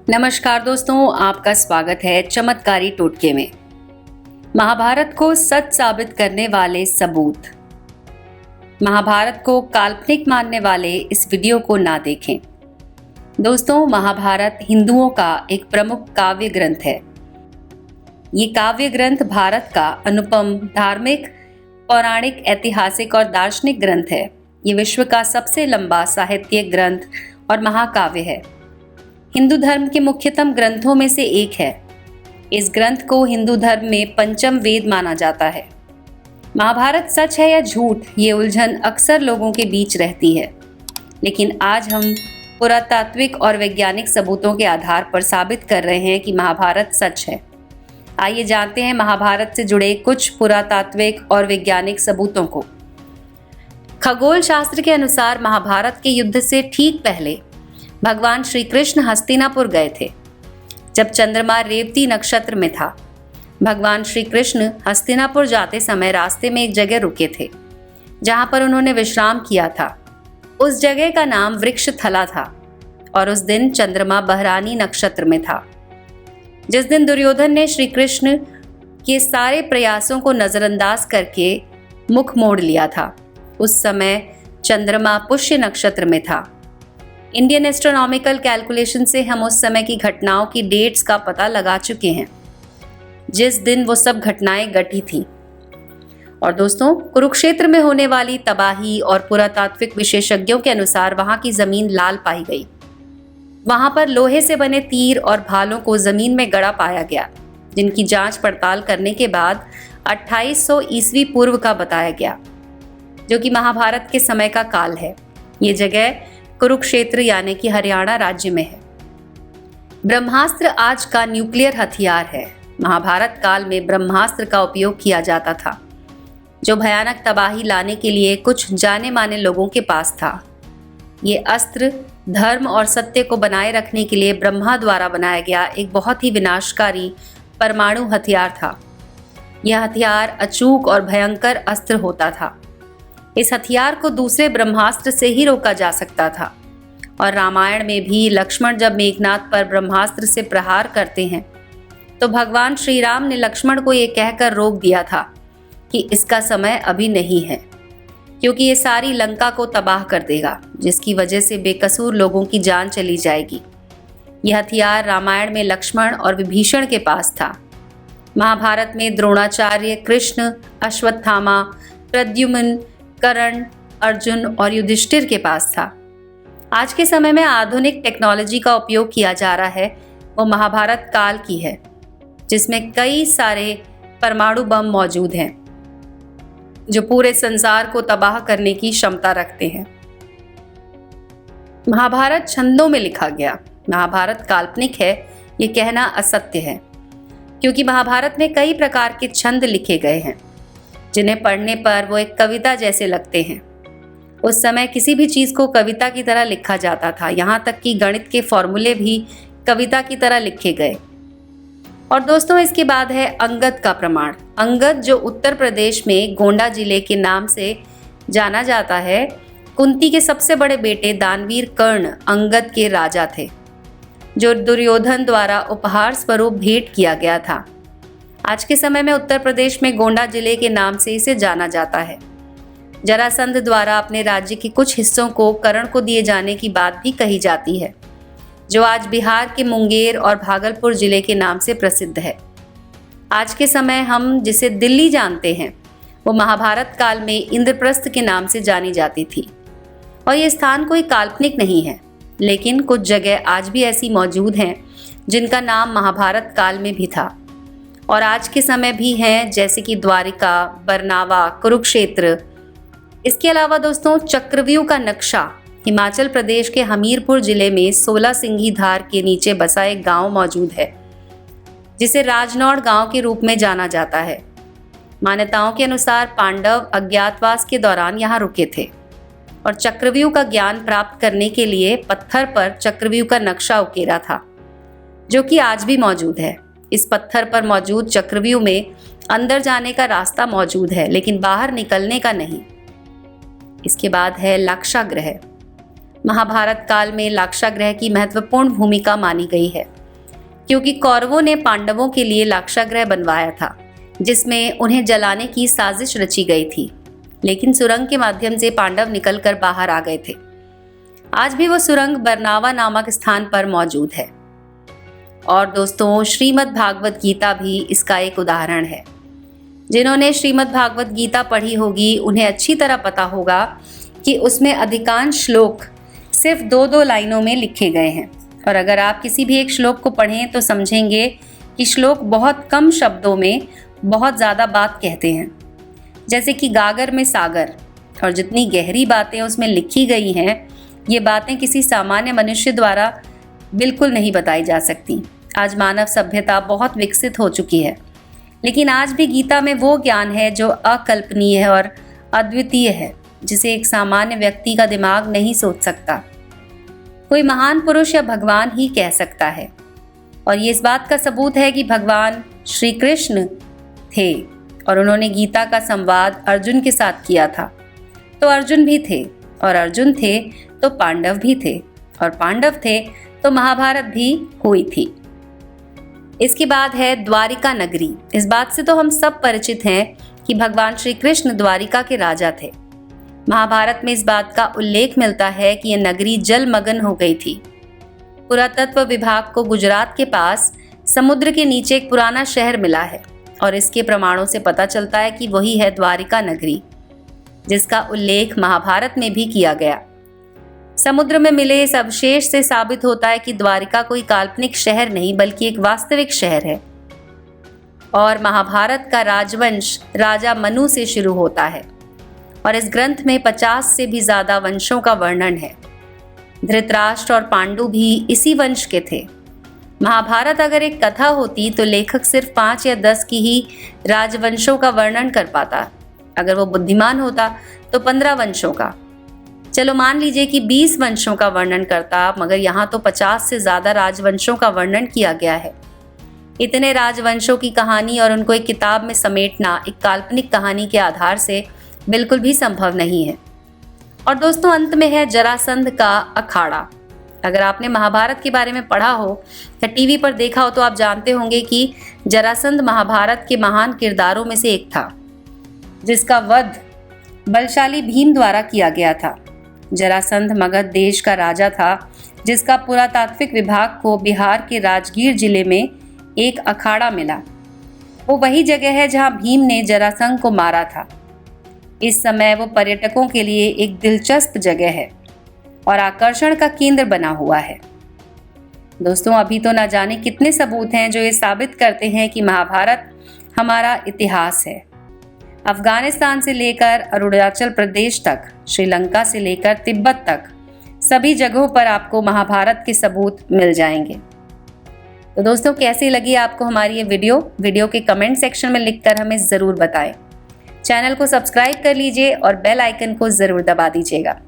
नमस्कार दोस्तों, आपका स्वागत है चमत्कारी टोटके में। महाभारत को सच साबित करने वाले सबूत। महाभारत को काल्पनिक मानने वाले इस वीडियो को ना देखें। दोस्तों, महाभारत हिंदुओं का एक प्रमुख काव्य ग्रंथ है। ये काव्य ग्रंथ भारत का अनुपम धार्मिक, पौराणिक, ऐतिहासिक और दार्शनिक ग्रंथ है। ये विश्व का सबसे लंबा साहित्यिक ग्रंथ और महाकाव्य है। हिंदू धर्म के मुख्यतम ग्रंथों में से एक है। इस ग्रंथ को हिंदू धर्म में पंचम वेद माना जाता है। महाभारत सच है या झूठ, ये उलझन अक्सर लोगों के बीच रहती है, लेकिन आज हम पुरातात्विक और वैज्ञानिक सबूतों के आधार पर साबित कर रहे हैं कि महाभारत सच है। आइए जानते हैं महाभारत से जुड़े कुछ पुरातात्विक और वैज्ञानिक सबूतों को। खगोल शास्त्र के अनुसार महाभारत के युद्ध से ठीक पहले भगवान श्री कृष्ण हस्तिनापुर गए थे, जब चंद्रमा रेवती नक्षत्र में था। भगवान श्री कृष्ण हस्तिनापुर जाते समय रास्ते में एक जगह रुके थे, जहां पर उन्होंने विश्राम किया था। उस जगह का नाम वृक्षथला था और उस दिन चंद्रमा बहरानी नक्षत्र में था। जिस दिन दुर्योधन ने श्री कृष्ण के सारे प्रयासों को नजरअंदाज करके मुख मोड़ लिया था, उस समय चंद्रमा पुष्य नक्षत्र में था। इंडियन एस्ट्रोनॉमिकल कैलकुलेशन से हम उस समय की घटनाओं की डेट्स का पता लगा चुके हैं, जिस दिन वो सब घटनाएं घटी थी। और दोस्तों, कुरुक्षेत्र में होने वाली तबाही और पुरातात्विक विशेषज्ञों के अनुसार वहां की जमीन लाल पाई गई। वहां पर लोहे से बने तीर और भालों को जमीन में गड़ा पाया गया, जिनकी जांच पड़ताल करने के बाद 2800 ईस्वी पूर्व का बताया गया, जो कि महाभारत के समय का काल है। ये जगह कुरुक्षेत्र यानी कि हरियाणा राज्य में है। ब्रह्मास्त्र आज का न्यूक्लियर हथियार है। महाभारत काल में ब्रह्मास्त्र का उपयोग किया जाता था, जो भयानक तबाही लाने के लिए कुछ जाने माने लोगों के पास था। ये अस्त्र धर्म और सत्य को बनाए रखने के लिए ब्रह्मा द्वारा बनाया गया एक बहुत ही विनाशकारी परमाणु हथियार था। यह हथियार अचूक और भयंकर अस्त्र होता था। इस हथियार को दूसरे ब्रह्मास्त्र से ही रोका जा सकता था। और रामायण में भी लक्ष्मण जब मेघनाद पर ब्रह्मास्त्र से प्रहार करते हैं, तो भगवान श्री राम ने लक्ष्मण को ये कहकर रोक दिया था कि इसका समय अभी नहीं है, क्योंकि ये सारी लंका को तबाह कर देगा, जिसकी वजह से बेकसूर लोगों की जान चली जाएगी। यह हथियार रामायण में लक्ष्मण और विभीषण के पास था। महाभारत में द्रोणाचार्य, कृष्ण, अश्वत्थामा, प्रद्युम्न, कर्ण, अर्जुन और युधिष्ठिर के पास था। आज के समय में आधुनिक टेक्नोलॉजी का उपयोग किया जा रहा है, वो महाभारत काल की है, जिसमें कई सारे परमाणु बम मौजूद हैं, जो पूरे संसार को तबाह करने की क्षमता रखते हैं। महाभारत छंदों में लिखा गया। महाभारत काल्पनिक है, ये कहना असत्य है, क्योंकि महाभारत में कई प्रकार के छंद लिखे गए हैं, जिन्हें पढ़ने पर वो एक कविता जैसे लगते हैं। उस समय किसी भी चीज को कविता की तरह लिखा जाता था, यहाँ तक कि गणित के फॉर्मूले भी कविता की तरह लिखे गए। और दोस्तों, इसके बाद है अंगद का प्रमाण। अंगद, जो उत्तर प्रदेश में गोंडा जिले के नाम से जाना जाता है, कुंती के सबसे बड़े बेटे दानवीर कर्ण अंगद के राजा थे, जो दुर्योधन द्वारा उपहार स्वरूप भेंट किया गया था। आज के समय में उत्तर प्रदेश में गोंडा जिले के नाम से इसे जाना जाता है। जरासंध द्वारा अपने राज्य के कुछ हिस्सों को कर्ण को दिए जाने की बात भी कही जाती है, जो आज बिहार के मुंगेर और भागलपुर जिले के नाम से प्रसिद्ध है। आज के समय हम जिसे दिल्ली जानते हैं, वो महाभारत काल में इंद्रप्रस्थ के नाम से जानी जाती थी। और ये स्थान कोई काल्पनिक नहीं है, लेकिन कुछ जगह आज भी ऐसी मौजूद हैं जिनका नाम महाभारत काल में भी था और आज के समय भी हैं, जैसे कि द्वारिका, बरनावा, कुरुक्षेत्र। इसके अलावा दोस्तों, चक्रव्यूह का नक्शा हिमाचल प्रदेश के हमीरपुर जिले में 16 सिंघी धार के नीचे बसा एक गांव मौजूद है, जिसे राजनौड़ गांव के रूप में जाना जाता है। मान्यताओं के अनुसार पांडव अज्ञातवास के दौरान यहाँ रुके थे और चक्रव्यूह का ज्ञान प्राप्त करने के लिए पत्थर पर चक्रव्यूह का नक्शा उकेरा था, जो कि आज भी मौजूद है। इस पत्थर पर मौजूद चक्रव्यूह में अंदर जाने का रास्ता मौजूद है, लेकिन बाहर निकलने का नहीं। इसके बाद है लाक्षागृह। महाभारत काल में लाक्षागृह की महत्वपूर्ण भूमिका मानी गई है। क्योंकि कौरवों ने पांडवों के लिए लाक्षागृह बनवाया था जिसमें उन्हें जलाने की साजिश रची गई थी, लेकिन सुरंग के माध्यम से पांडव निकलकर बाहर आ गए थे। आज भी वो सुरंग बरनावा नामक स्थान पर मौजूद है। और दोस्तों, श्रीमद् भागवत गीता भी इसका एक उदाहरण है। जिन्होंने श्रीमद् भागवत गीता पढ़ी होगी उन्हें अच्छी तरह पता होगा कि उसमें अधिकांश श्लोक सिर्फ 2-2 लाइनों में लिखे गए हैं। और अगर आप किसी भी एक श्लोक को पढ़ें तो समझेंगे कि श्लोक बहुत कम शब्दों में बहुत ज़्यादा बात कहते हैं। जैसे कि गागर में सागर, और जितनी गहरी बातें उसमें लिखी गई हैं, ये बातें किसी सामान्य मनुष्य द्वारा बिल्कुल नहीं बताई जा सकती। आज मानव सभ्यता बहुत विकसित हो चुकी है, लेकिन आज भी गीता में वो ज्ञान है जो अकल्पनीय है और अद्वितीय है, जिसे एक सामान्य व्यक्ति का दिमाग नहीं सोच सकता। कोई महान पुरुष या भगवान ही कह सकता है। और ये इस बात का सबूत है कि भगवान श्री कृष्ण थे और उन्होंने गीता का संवाद अर्जुन के साथ किया था, तो अर्जुन भी थे, और अर्जुन थे तो पांडव भी थे, और पांडव थे तो महाभारत भी हुई थी। इसके बाद है द्वारिका नगरी। इस बात से तो हम सब परिचित हैं कि भगवान श्री कृष्ण द्वारिका के राजा थे। महाभारत में इस बात का उल्लेख मिलता है कि यह नगरी जलमग्न हो गई थी। पुरातत्व विभाग को गुजरात के पास समुद्र के नीचे एक पुराना शहर मिला है और इसके प्रमाणों से पता चलता है कि वही है द्वारिका नगरी, जिसका उल्लेख महाभारत में भी किया गया। समुद्र में मिले इस अवशेष से साबित होता है कि द्वारिका कोई काल्पनिक शहर नहीं बल्कि एक वास्तविक शहर है। और महाभारत का राजवंश राजा मनु से शुरू होता है और इस ग्रंथ में 50 से भी ज्यादा वंशों का वर्णन है। धृतराष्ट्र और पांडु भी इसी वंश के थे। महाभारत अगर एक कथा होती तो लेखक सिर्फ 5 या 10 की ही राजवंशों का वर्णन कर पाता। अगर वो बुद्धिमान होता तो 15 वंशों का, चलो मान लीजिए कि 20 वंशों का वर्णन करता, मगर यहाँ तो 50 से ज्यादा राजवंशों का वर्णन किया गया है। इतने राजवंशों की कहानी और उनको एक किताब में समेटना एक काल्पनिक कहानी के आधार से बिल्कुल भी संभव नहीं है। और दोस्तों, अंत में है जरासंध का अखाड़ा। अगर आपने महाभारत के बारे में पढ़ा हो या टीवी पर देखा हो तो आप जानते होंगे कि जरासंध महाभारत के महान किरदारों में से एक था, जिसका वध बलशाली भीम द्वारा किया गया था। जरासंध मगध देश का राजा था, जिसका पुरातात्विक विभाग को बिहार के राजगीर जिले में एक अखाड़ा मिला। वो वही जगह है जहां भीम ने जरासंध को मारा था। इस समय वो पर्यटकों के लिए एक दिलचस्प जगह है और आकर्षण का केंद्र बना हुआ है। दोस्तों, अभी तो ना जाने कितने सबूत हैं जो ये साबित करते हैं कि महाभारत हमारा इतिहास है। अफगानिस्तान से लेकर अरुणाचल प्रदेश तक, श्रीलंका से लेकर तिब्बत तक, सभी जगहों पर आपको महाभारत के सबूत मिल जाएंगे। तो दोस्तों, कैसी लगी आपको हमारी ये वीडियो के कमेंट सेक्शन में लिखकर हमें ज़रूर बताएं। चैनल को सब्सक्राइब कर लीजिए और बेल आइकन को ज़रूर दबा दीजिएगा।